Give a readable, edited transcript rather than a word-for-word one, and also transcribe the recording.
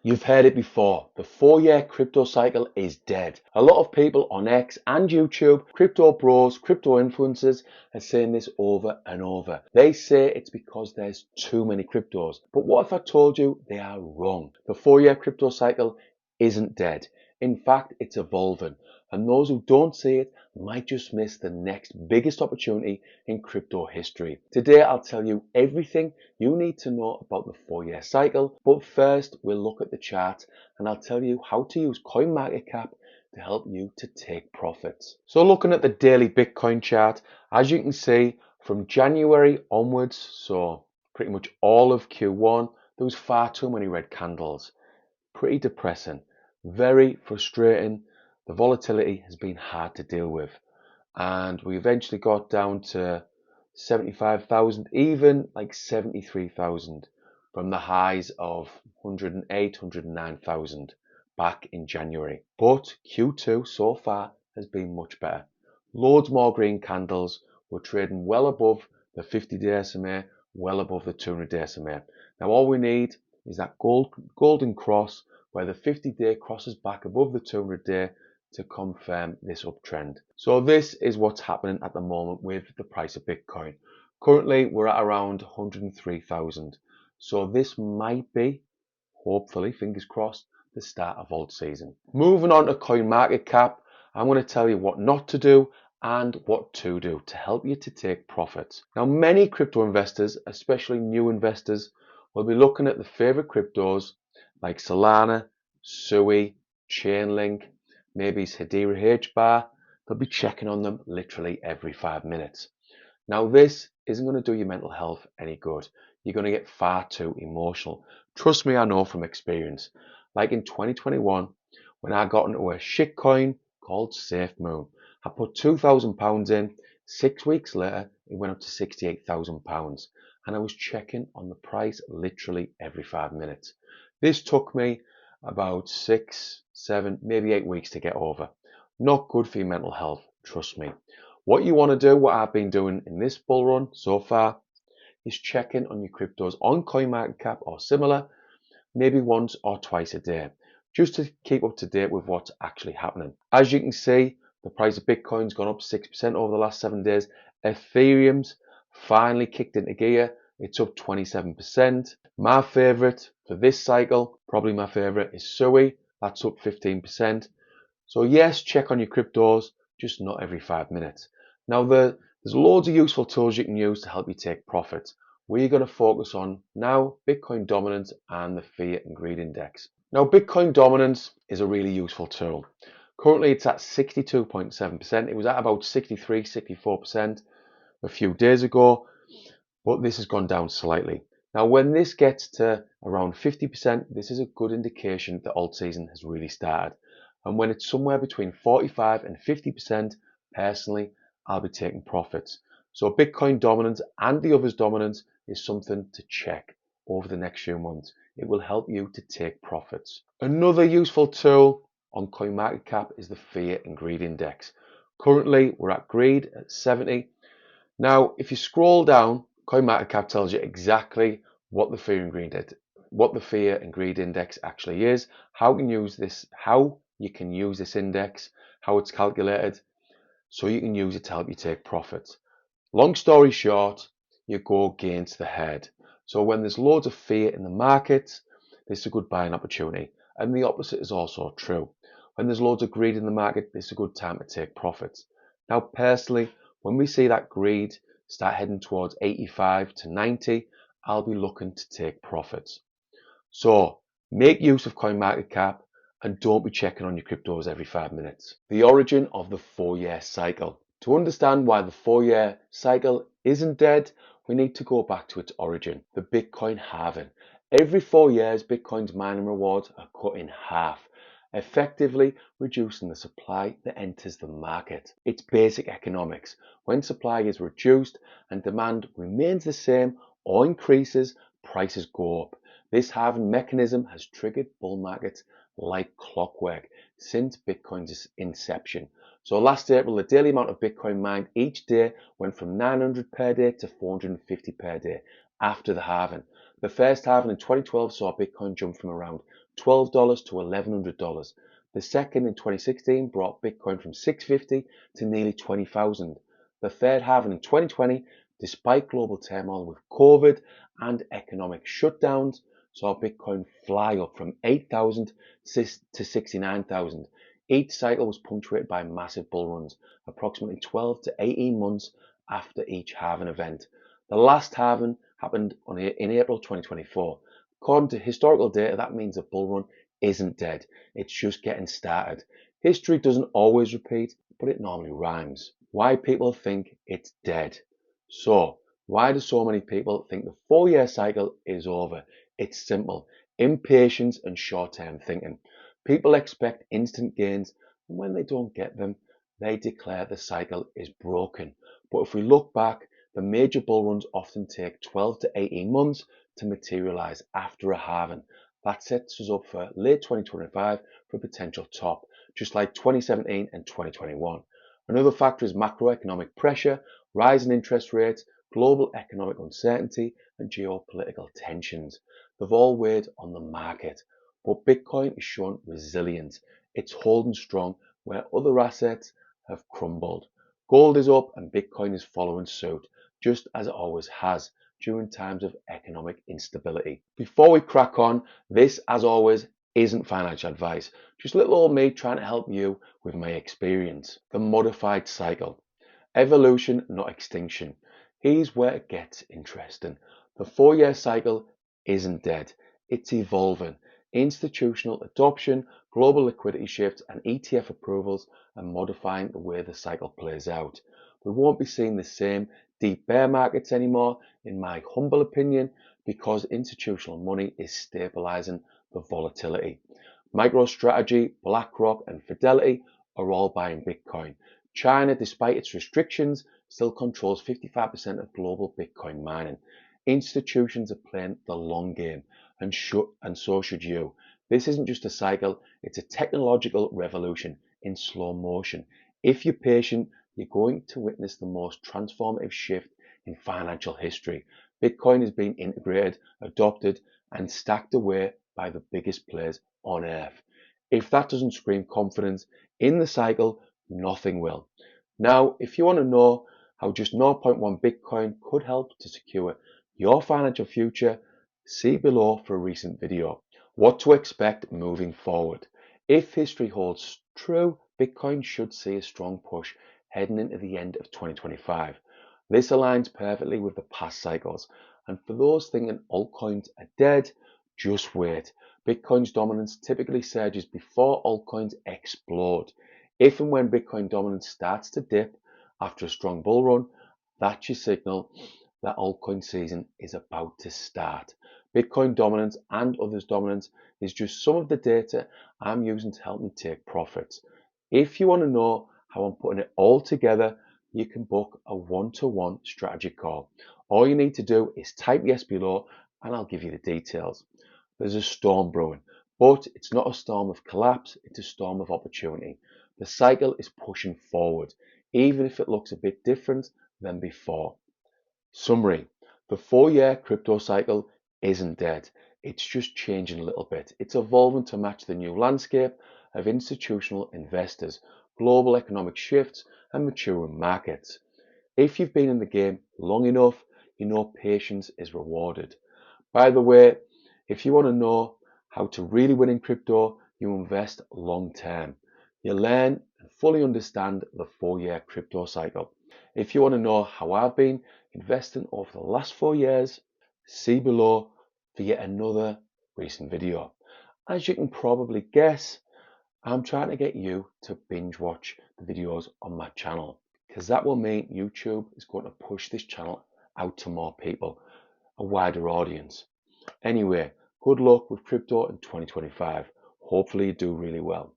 You've heard it before, the 4-year crypto cycle is dead. A lot of people on X and YouTube, crypto bros, crypto influencers are saying this over and over. They say it's because there's too many cryptos. But what if I told you they are wrong? The 4-year crypto cycle isn't dead. In fact, it's evolving. And those who don't see it might just miss the next biggest opportunity in crypto history. Today, I'll tell you everything you need to know about the 4-year cycle. But first, we'll look at the chart and I'll tell you how to use CoinMarketCap to help you to take profits. So looking at the daily Bitcoin chart, as you can see, from January onwards, so pretty much all of Q1, there was far too many red candles. Pretty depressing, very frustrating. The volatility has been hard to deal with, and we eventually got down to 75,000, even like 73,000 from the highs of 108, 109,000 back in January. But Q2 so far has been much better. Loads more green candles. We're trading well above the 50-day SMA, well above the 200-day SMA. Now all we need is that golden cross where the 50-day crosses back above the 200-day to confirm this uptrend. So this is what's happening at the moment with the price of Bitcoin. Currently we're at around 103,000. So this might be, hopefully, fingers crossed, the start of alt season. Moving on to CoinMarketCap, I'm going to tell you what not to do and what to do to help you to take profits. Now many crypto investors, especially new investors, will be looking at the favorite cryptos like Solana, Sui, Chainlink, maybe it's hedera H-bar. They'll be checking on them literally every 5 minutes. Now this isn't going to do your mental health any good. You're going to get far too emotional. Trust me, I know from experience. Like in 2021, when I got into a shitcoin called SafeMoon, I put £2,000 in. 6 weeks later, it went up to £68,000, and I was checking on the price literally every 5 minutes. This took me about 6, 7, maybe 8 weeks to get over. Not good for your mental health, trust me. What you want to do, what I've been doing in this bull run so far, is checking on your cryptos on CoinMarketCap or similar, maybe once or twice a day, just to keep up to date with what's actually happening. As you can see, the price of Bitcoin's gone up 6% over the last 7 days. Ethereum's finally kicked into gear. It's up 27%. My favorite for this cycle, probably my favorite, is Sui. That's up 15%. So yes, check on your cryptos, just not every 5 minutes. Now there's loads of useful tools you can use to help you take profits. We're going to focus on now Bitcoin dominance and the fear and greed index. Now Bitcoin dominance is a really useful tool. Currently it's at 62.7%. It was at about 63, 64% a few days ago, but this has gone down slightly. Now when this gets to around 50%, this is a good indication that alt season has really started. And when it's somewhere between 45 and 50%, personally, I'll be taking profits. So Bitcoin dominance and the others dominance is something to check over the next few months. It will help you to take profits. Another useful tool on CoinMarketCap is the fear and greed index. Currently, we're at greed at 70. Now, if you scroll down, CoinMarketCap tells you exactly what the fear and greed index actually is, how you can use this index, how it's calculated, so you can use it to help you take profits. Long story short, you go against the herd. So when there's loads of fear in the markets, this is a good buying opportunity. And the opposite is also true. When there's loads of greed in the market, this is a good time to take profits. Now, personally, when we see that greed start heading towards 85 to 90, I'll be looking to take profits. So make use of CoinMarketCap and don't be checking on your cryptos every 5 minutes. The origin of the 4-year cycle. To understand why the 4-year cycle isn't dead, we need to go back to its origin, the Bitcoin halving. Every 4 years, Bitcoin's mining rewards are cut in half, effectively reducing the supply that enters the market. It's basic economics. When supply is reduced and demand remains the same or increases, prices go up. This halving mechanism has triggered bull markets like clockwork since Bitcoin's inception. So last April, the daily amount of Bitcoin mined each day went from 900 per day to 450 per day after the halving. The first halving in 2012 saw Bitcoin jump from around $12 to $1,100. The second in 2016 brought Bitcoin from 650 to nearly 20,000. The third halving in 2020, despite global turmoil with COVID and economic shutdowns, saw Bitcoin fly up from 8,000 to 69,000. Each cycle was punctuated by massive bull runs, approximately 12 to 18 months after each halving event. The last halving happened in April 2024. According to historical data, that means a bull run isn't dead. It's just getting started. History doesn't always repeat, but it normally rhymes. Why people think it's dead. So, why do so many people think the 4-year cycle is over? It's simple. Impatience and short-term thinking. People expect instant gains, and when they don't get them, they declare the cycle is broken. But if we look back, the major bull runs often take 12 to 18 months to materialize after a halving. That sets us up for late 2025 for a potential top, just like 2017 and 2021. Another factor is macroeconomic pressure, rising interest rates, global economic uncertainty, and geopolitical tensions. They've all weighed on the market. But Bitcoin is showing resilience. It's holding strong where other assets have crumbled. Gold is up and Bitcoin is following suit, just as it always has during times of economic instability. Before we crack on, this, as always, isn't financial advice. Just little old me trying to help you with my experience. The modified cycle. Evolution, not extinction. Here's where it gets interesting. The 4-year cycle isn't dead. It's evolving. Institutional adoption, global liquidity shifts, and ETF approvals are modifying the way the cycle plays out. We won't be seeing the same deep bear markets anymore, in my humble opinion, because institutional money is stabilizing the volatility. MicroStrategy, BlackRock, and Fidelity are all buying Bitcoin. China, despite its restrictions, still controls 55% of global Bitcoin mining. Institutions are playing the long game, and so should you. This isn't just a cycle, it's a technological revolution in slow motion. If you're patient, you're going to witness the most transformative shift in financial history. Bitcoin is being integrated, adopted, and stacked away by the biggest players on earth. If that doesn't scream confidence in the cycle, nothing will. Now, if you want to know how just 0.1 Bitcoin could help to secure your financial future, see below for a recent video. What to expect moving forward. If history holds true, Bitcoin should see a strong push heading into the end of 2025. This aligns perfectly with the past cycles. And for those thinking altcoins are dead, just wait. Bitcoin's dominance typically surges before altcoins explode. If and when Bitcoin dominance starts to dip after a strong bull run, that's your signal that altcoin season is about to start. Bitcoin dominance and others' dominance is just some of the data I'm using to help me take profits. If you want to know how I'm putting it all together, you can book a one-to-one strategy call. All you need to do is type yes below and I'll give you the details. There's a storm brewing, but it's not a storm of collapse, it's a storm of opportunity. The cycle is pushing forward, even if it looks a bit different than before. Summary. The 4-year crypto cycle isn't dead. It's just changing a little bit. It's evolving to match the new landscape of institutional investors, global economic shifts, and maturing markets. If you've been in the game long enough, you know patience is rewarded. By the way, if you want to know how to really win in crypto, you invest long term. You learn and fully understand the 4-year crypto cycle. If you want to know how I've been investing over the last 4 years, see below for yet another recent video. As you can probably guess, I'm trying to get you to binge watch the videos on my channel, because that will mean YouTube is going to push this channel out to more people, a wider audience. Anyway, good luck with crypto in 2025. Hopefully you do really well.